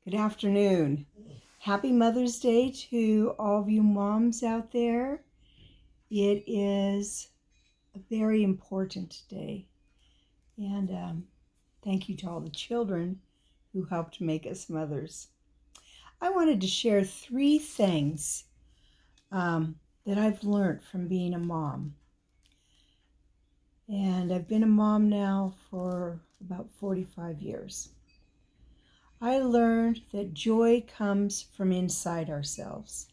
Good afternoon. Happy Mother's Day to all of you moms out there. It is a very important day. And thank you to all the children who helped make us mothers. I wanted to share three things that I've learned from being a mom. And I've been a mom now for about 45 years. I learned that joy comes from inside ourselves.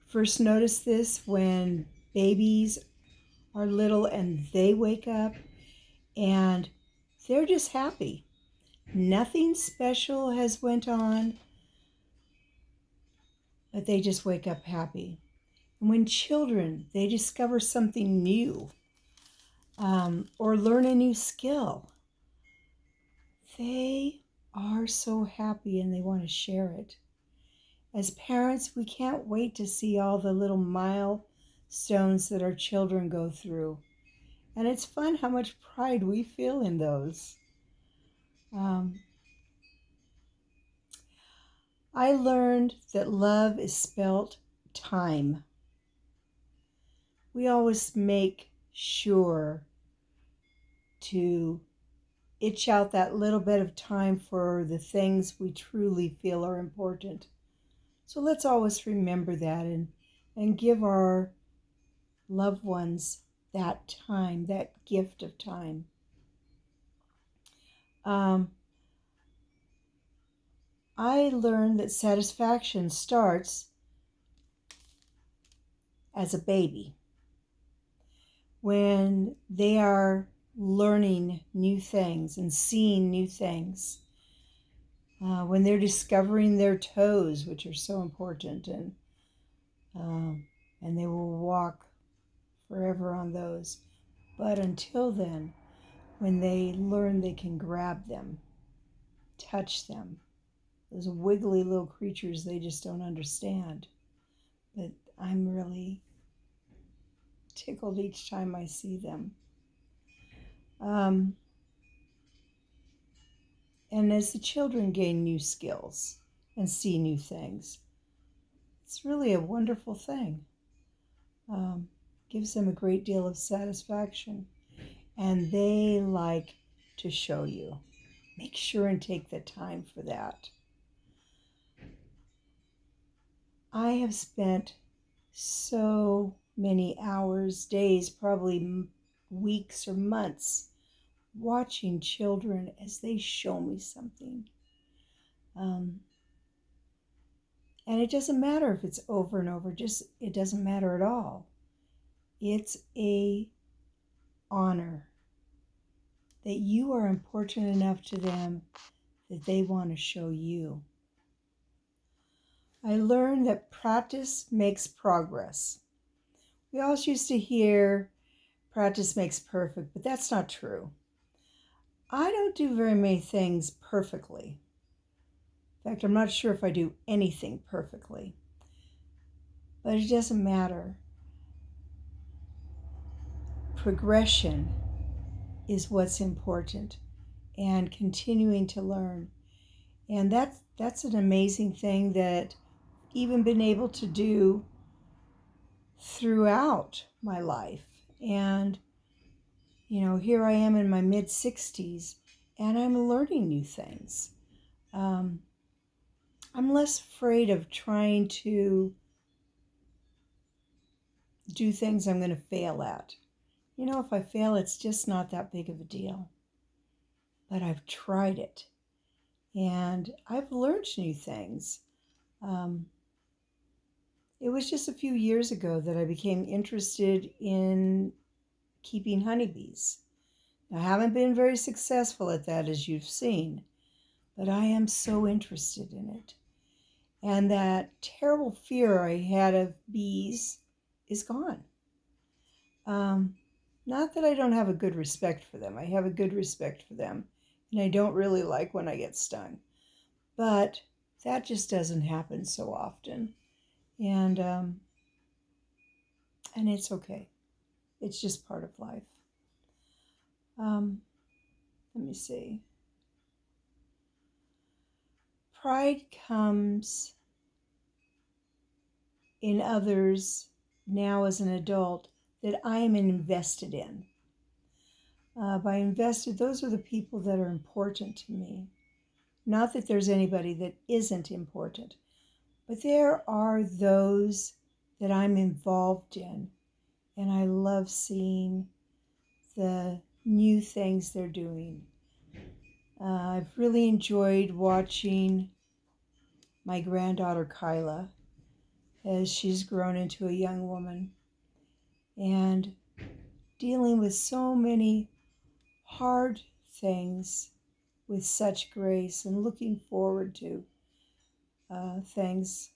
First notice this when babies are little and they wake up and they're just happy. Nothing special has went on, but they just wake up happy. And when children, they discover something new or learn a new skill, they are so happy and they want to share it. As parents, we can't wait to see all the little milestones that our children go through. And it's fun how much pride we feel in those. I learned that love is spelt time. We always make sure to itch out that little bit of time for the things we truly feel are important. So let's always remember that and give our loved ones that time, that gift of time. I learned that satisfaction starts as a baby when they are learning new things and seeing new things, when they're discovering their toes, which are so important, and they will walk forever on those. But until then, when they learn they can grab them, touch them, those wiggly little creatures they just don't understand. But I'm really tickled each time I see them. And as the children gain new skills and see new things, it's really a wonderful thing. Gives them a great deal of satisfaction. And they like to show you. Make sure and take the time for that. I have spent so many hours, days, probably weeks or months watching children as they show me something. And it doesn't matter if it's over and over, it doesn't matter at all. It's a honor that you are important enough to them that they want to show you. I learned that practice makes progress. We always used to hear practice makes perfect, but that's not true. I don't do very many things perfectly. In fact, I'm not sure if I do anything perfectly. But it doesn't matter. Progression is what's important, and continuing to learn. And that's an amazing thing that I've even been able to do throughout my life. And here I am in my mid-60s, and I'm learning new things. I'm less afraid of trying to do things I'm going to fail at. If I fail, it's just not that big of a deal. But I've tried it, and I've learned new things. It was just a few years ago that I became interested in keeping honeybees. I haven't been very successful at that, as you've seen, but I am so interested in it. And that terrible fear I had of bees is gone. Not that I don't have a good respect for them. I have a good respect for them, and I don't really like when I get stung. But that just doesn't happen so often. And it's okay. It's just part of life. Let me see. pride comes in others now as an adult that I am invested in. By invested, those are the people that are important to me. Not that there's anybody that isn't important, but there are those that I'm involved in, and I love seeing the new things they're doing. I've really enjoyed watching my granddaughter Kyla as she's grown into a young woman and dealing with so many hard things with such grace and looking forward to things.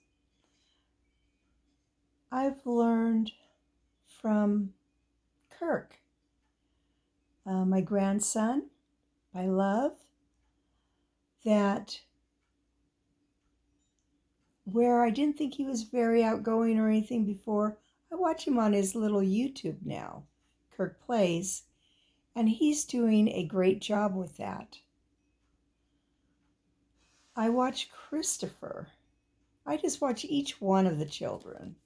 I've learned from Kirk, my grandson, by love, that where I didn't think he was very outgoing or anything before, I watch him on his little YouTube now, Kirk Plays, and he's doing a great job with that. I watch Christopher. I just watch each one of the children,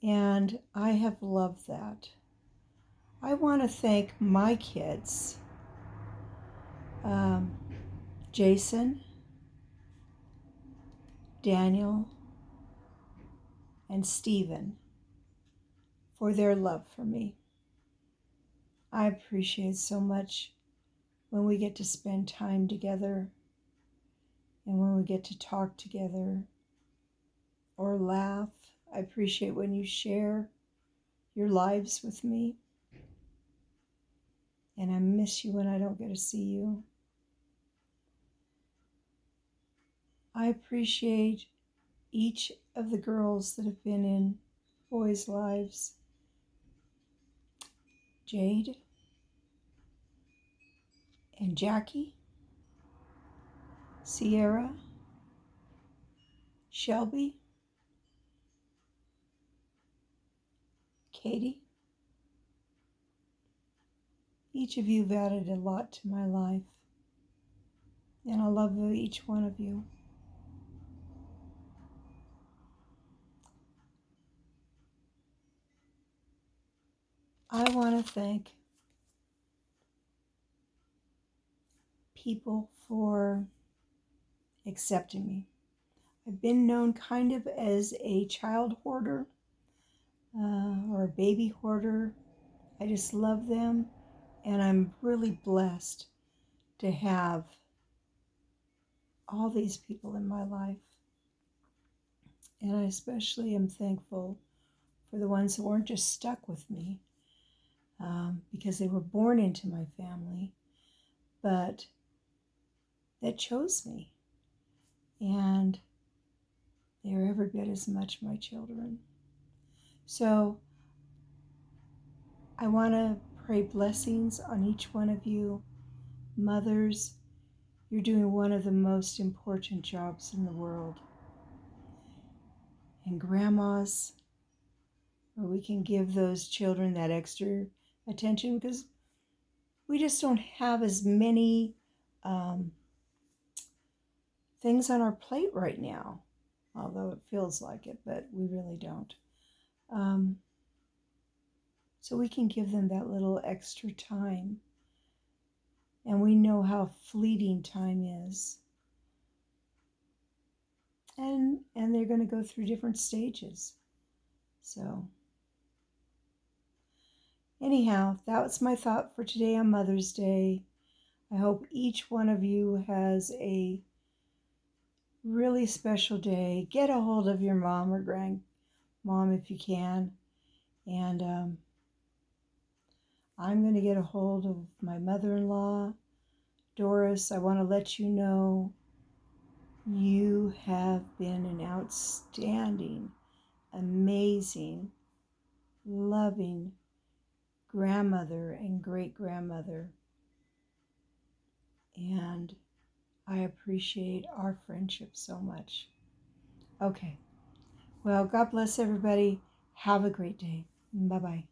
and I have loved that. I want to thank my kids, Jason, Daniel, and Stephen, for their love for me. I appreciate so much when we get to spend time together and when we get to talk together or laugh. I appreciate when you share your lives with me. And I miss you when I don't get to see you. I appreciate each of the girls that have been in boys' lives. Jade and Jackie, Sierra, Shelby, Katie. Each of you have added a lot to my life, and I love each one of you. I want to thank people for accepting me. I've been known kind of as a child hoarder or a baby hoarder. I just love them, and I'm really blessed to have all these people in my life. And I especially am thankful for the ones who weren't just stuck with me because they were born into my family, but that chose me. And they're every bit as much my children. So I want to pray blessings on each one of you. Mothers, you're doing one of the most important jobs in the world. And grandmas, where we can give those children that extra attention because we just don't have as many things on our plate right now, although it feels like it, but we really don't. So we can give them that little extra time. And we know how fleeting time is. And they're going to go through different stages. So anyhow, that was my thought for today on Mother's Day. I hope each one of you has a really special day. Get a hold of your mom or grandmom if you can. And I'm going to get a hold of my mother-in-law, Doris. I want to let you know you have been an outstanding, amazing, loving grandmother and great-grandmother. And I appreciate our friendship so much. Okay. Well, God bless everybody. Have a great day. Bye-bye.